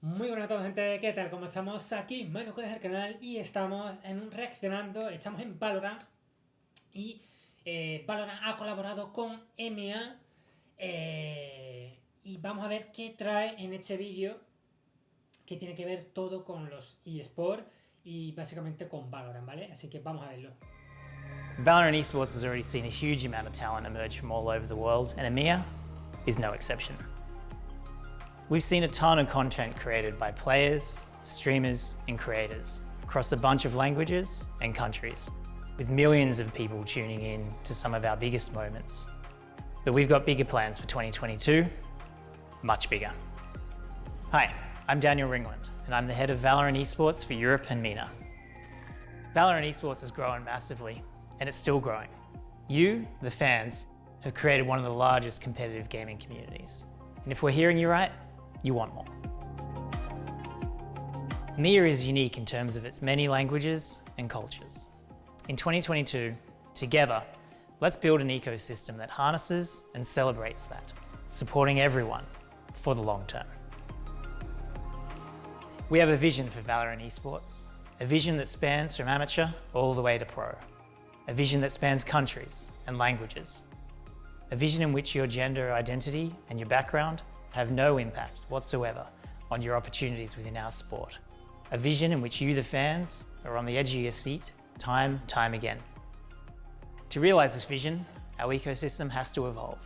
Muy buenas a todos, gente, ¿qué tal? ¿Cómo estamos? Aquí Manu con el canal y estamos en un reaccionando, estamos en Valorant y Valorant ha colaborado con EMEA y vamos a ver qué trae en este vídeo que tiene que ver todo con los eSports y básicamente con Valorant, ¿vale? Así que vamos a verlo. Valorant esports has already seen a huge amount of talent emerge from all over the world, and EMEA is no exception. We've seen a ton of content created by players, streamers, and creators across a bunch of languages and countries, with millions of people tuning in to some of our biggest moments. But we've got bigger plans for 2022, much bigger. Hi, I'm Daniel Ringland, and I'm the head of Valorant esports for Europe and MENA. Valorant esports has grown massively, and it's still growing. You, the fans, have created one of the largest competitive gaming communities. And if we're hearing you right, you want more. EMEA is unique in terms of its many languages and cultures. In 2022, together, let's build an ecosystem that harnesses and celebrates that, supporting everyone for the long term. We have a vision for Valorant esports, a vision that spans from amateur all the way to pro, a vision that spans countries and languages, a vision in which your gender identity and your background have no impact whatsoever on your opportunities within our sport. A vision in which you, the fans, are on the edge of your seat time and time again. To realise this vision, our ecosystem has to evolve,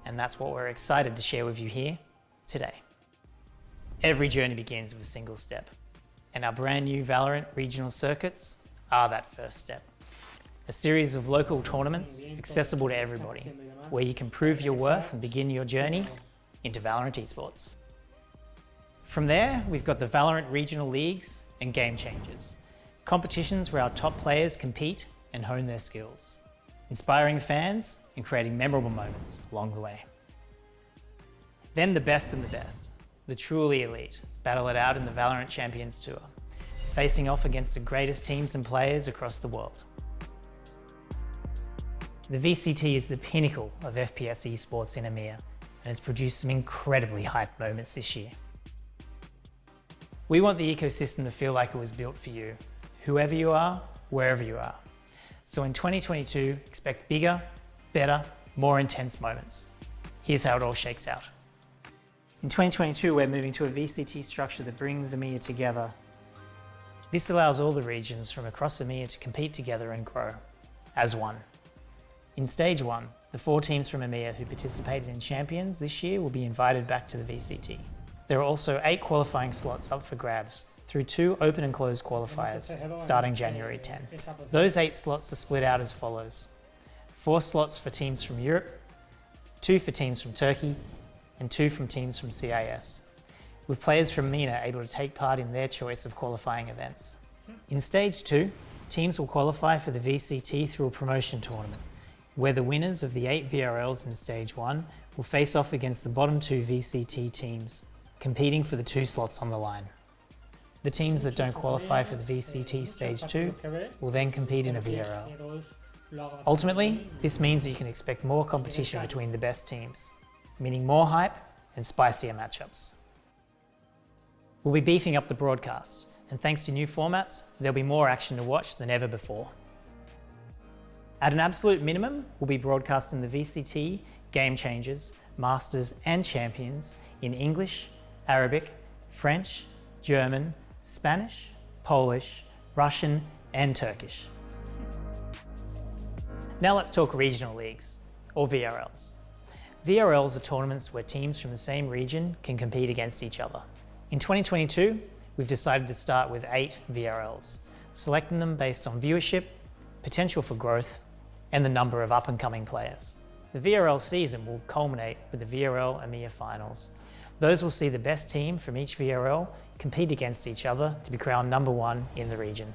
and that's what we're excited to share with you here today. Every journey begins with a single step, and our brand new Valorant regional circuits are that first step. A series of local tournaments accessible to everybody, where you can prove your worth and begin your journey into Valorant esports. From there, we've got the Valorant regional leagues and game changers, competitions where our top players compete and hone their skills, inspiring fans and creating memorable moments along the way. Then the best and the best, the truly elite, battle it out in the Valorant Champions Tour, facing off against the greatest teams and players across the world. The VCT is the pinnacle of FPS esports in EMEA and has produced some incredibly hyped moments this year. We want the ecosystem to feel like it was built for you, whoever you are, wherever you are. So in 2022, expect bigger, better, more intense moments. Here's how it all shakes out. In 2022, we're moving to a VCT structure that brings EMEA together. This allows all the regions from across EMEA to compete together and grow as one. In Stage 1, the 4 teams from EMEA who participated in Champions this year will be invited back to the VCT. There are also 8 qualifying slots up for grabs through 2 open and closed qualifiers starting January 10. Those 8 slots are split out as follows: 4 slots for teams from Europe, 2 for teams from Turkey, and 2 from teams from CIS, with players from MENA able to take part in their choice of qualifying events. In Stage 2, teams will qualify for the VCT through a promotion tournament, where the winners of the 8 VRLs in Stage 1 will face off against the bottom 2 VCT teams, competing for the 2 slots on the line. The teams that don't qualify for the VCT Stage 2 will then compete in a VRL. Ultimately, this means that you can expect more competition between the best teams, meaning more hype and spicier matchups. We'll be beefing up the broadcasts, and thanks to new formats, there'll be more action to watch than ever before. At an absolute minimum, we'll be broadcasting the VCT, Game Changers, Masters and Champions in English, Arabic, French, German, Spanish, Polish, Russian and Turkish. Now let's talk regional leagues, or VRLs. VRLs are tournaments where teams from the same region can compete against each other. In 2022, we've decided to start with 8 VRLs, selecting them based on viewership, potential for growth, and the number of up-and-coming players. The VRL season will culminate with the VRL EMEA finals. Those will see the best team from each VRL compete against each other to be crowned number 1 in the region.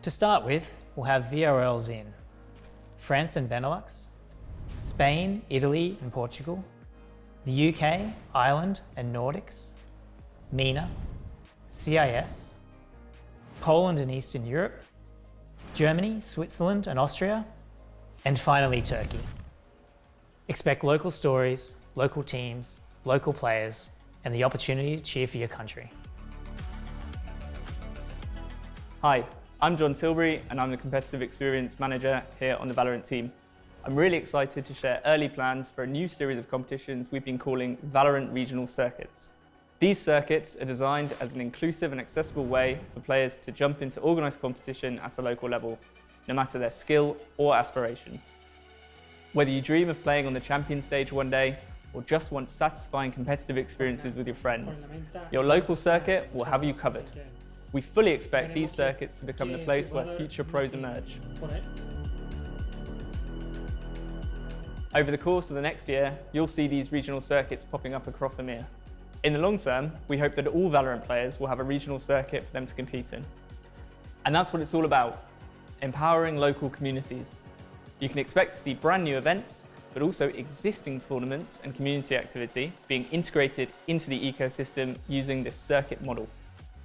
To start with, we'll have VRLs in France and Benelux, Spain, Italy and Portugal, the UK, Ireland and Nordics, MENA, CIS, Poland and Eastern Europe, Germany, Switzerland and Austria, and finally Turkey. Expect local stories, local teams, local players, and the opportunity to cheer for your country. Hi, I'm John Tilbury and I'm the Competitive Experience Manager here on the Valorant team. I'm really excited to share early plans for a new series of competitions we've been calling Valorant Regional Circuits. These circuits are designed as an inclusive and accessible way for players to jump into organised competition at a local level, no matter their skill or aspiration. Whether you dream of playing on the champion stage one day or just want satisfying competitive experiences with your friends, your local circuit will have you covered. We fully expect these circuits to become the place where future pros emerge. Over the course of the next year, you'll see these regional circuits popping up across EMEA. In the long term, we hope that all Valorant players will have a regional circuit for them to compete in. And that's what it's all about, empowering local communities. You can expect to see brand new events, but also existing tournaments and community activity being integrated into the ecosystem using this circuit model.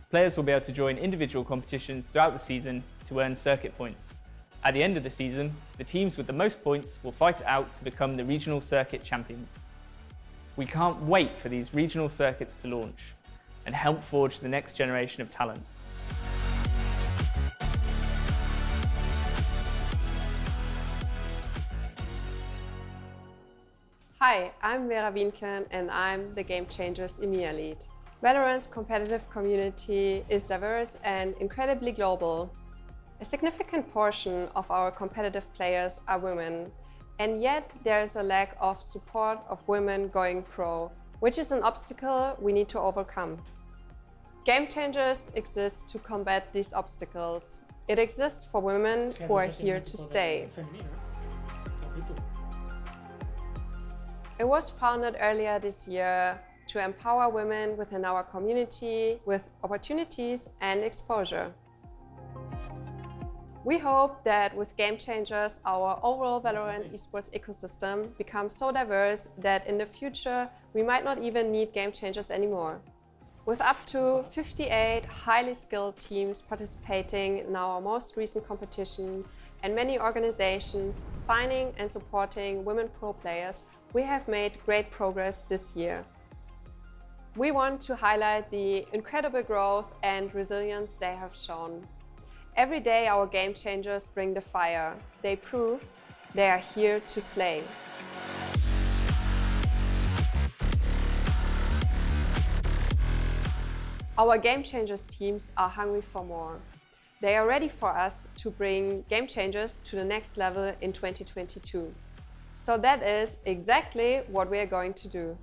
Players will be able to join individual competitions throughout the season to earn circuit points. At the end of the season, the teams with the most points will fight it out to become the regional circuit champions. We can't wait for these regional circuits to launch and help forge the next generation of talent. Hi, I'm Vera Wienken and I'm the Game Changers EMEA lead. Valorant's competitive community is diverse and incredibly global. A significant portion of our competitive players are women, and yet there is a lack of support of women going pro, which is an obstacle we need to overcome. Game Changers exists to combat these obstacles. It exists for women who are here to stay. It was founded earlier this year to empower women within our community with opportunities and exposure. We hope that with Game Changers, our overall Valorant esports ecosystem becomes so diverse that in the future, we might not even need Game Changers anymore. With up to 58 highly skilled teams participating in our most recent competitions and many organizations signing and supporting women pro players, we have made great progress this year. We want to highlight the incredible growth and resilience they have shown. Every day our Game Changers bring the fire. They prove they are here to slay. Our Game Changers teams are hungry for more. They are ready for us to bring Game Changers to the next level in 2022. So that is exactly what we are going to do.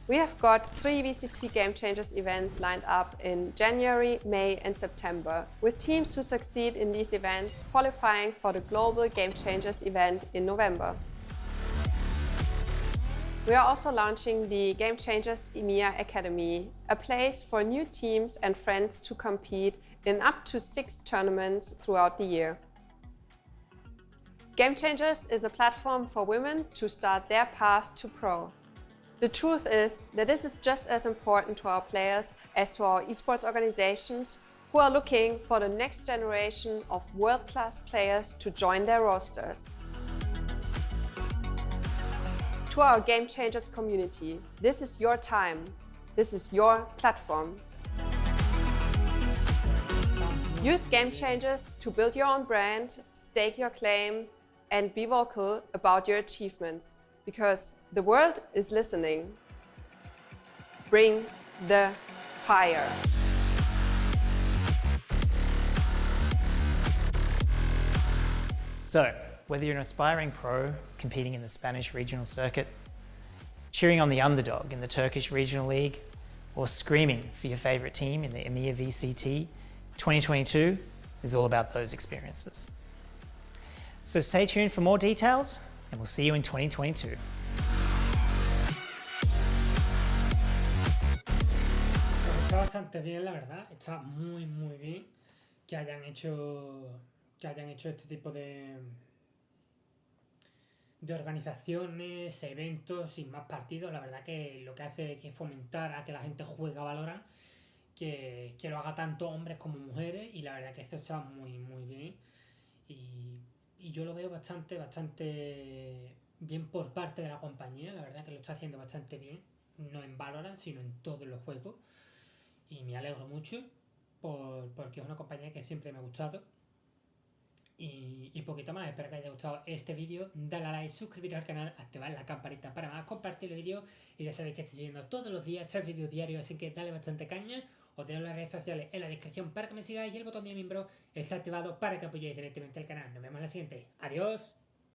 We have got 3 VCT Game Changers events lined up in January, May and September, with teams who succeed in these events qualifying for the Global Game Changers event in November. We are also launching the Game Changers EMEA Academy, a place for new teams and friends to compete in up to 6 tournaments throughout the year. Game Changers is a platform for women to start their path to pro. The truth is that this is just as important to our players as to our esports organizations who are looking for the next generation of world-class players to join their rosters. To our Game Changers community, this is your time. This is your platform. Use Game Changers to build your own brand, stake your claim, and be vocal about your achievements. Because the world is listening. Bring the fire. So, whether you're an aspiring pro competing in the Spanish regional circuit, cheering on the underdog in the Turkish regional league, or screaming for your favorite team in the EMEA VCT, 2022 is all about those experiences. So stay tuned for more details, and we'll see you in 2022. Está bastante bien, la verdad. Está muy bien que hayan hecho este tipo de organizaciones, eventos y más partidos. La verdad que lo que hace es fomentar a que la gente juegue a Valorant, que lo haga tanto hombres como mujeres, y la verdad que esto está muy bien. Y yo lo veo bastante bien por parte de la compañía. La verdad que lo está haciendo bastante bien, no en Valorant, sino en todos los juegos, y me alegro mucho. porque es una compañía que siempre me ha gustado. Y poquito más, espero que haya gustado este vídeo. Dale a like, suscribiros al canal, activad la campanita para más, compartir el vídeo. Y ya sabéis que estoy subiendo todos los días 3 vídeos diarios, así que dale bastante caña. Os dejo las redes sociales en la descripción para que me sigáis y el botón de miembro está activado para que apoyéis directamente el canal. Nos vemos en la siguiente. ¡Adiós!